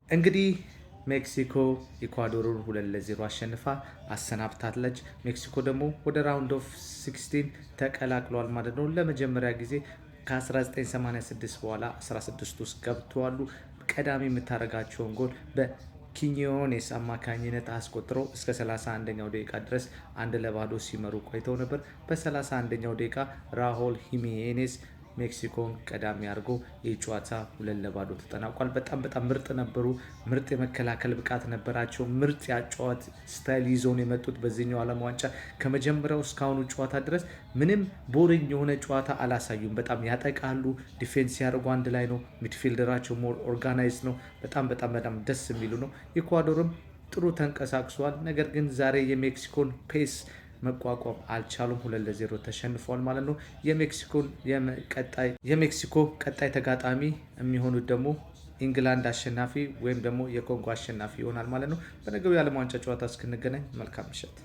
እንግዲህ ሜክሲኮ ኢኳዶርን 2-0 አሸንፋ አሰናብታለች። ሜክሲኮ ደግሞ ወደ ራውንድ ኦፍ 16 ተቀላቅሏል ማለት ነው። ለመጀመሪያ ጊዜ ከ1986 በኋላ 16 ውስጥ ገብተዋሉ። ቀዳሚ የምታደርጋቸውን ጎል በኪኒዮኔስ አማካኝነት አስቆጥረው እስከ 31ኛው ደቂቃ ድረስ 1-0 ሲመሩ ቆይተው ነበር። በ31ኛው ደቂቃ ራሆል ሂሜኔስ ሜክሲኮን ቀዳሚ አድርጎ የጨዋታ 2-0 ተጠናቋል። በጣም ምርጥ ነበሩ። ምርጥ የመከላከል ብቃት ነበራቸው። ምርጥ ያጨዋት ስታይል ይዘው ነው የመጡት። በዚህኛው ዓለም ዋንጫ ከመጀመሪያው እስካሁኑ ጨዋታ ድረስ ምንም ቦሪንግ የሆነ ጨዋታ አላሳዩም። በጣም ያጠቃሉ፣ ዲፌንስ ያደርጉ አንድ ላይ ነው። ሚድፊልደራቸው ሞር ኦርጋናይዝ ነው። በጣም ደስ የሚሉ ነው። ኢኳዶርም ጥሩ ተንቀሳቅሷል። ነገር ግን ዛሬ የሜክሲኮን ፔስ መቋቋም አልቻሉም። 2-0 ተሸንፏል ማለት ነው። የሜክሲኮ ቀጣይ ተጋጣሚ የሚሆኑት ደግሞ ኢንግላንድ አሸናፊ ወይም ደግሞ የኮንጎ አሸናፊ ይሆናል ማለት ነው። በነገው የዓለም ዋንጫ ጨዋታ እስክንገናኝ መልካም ምሽት።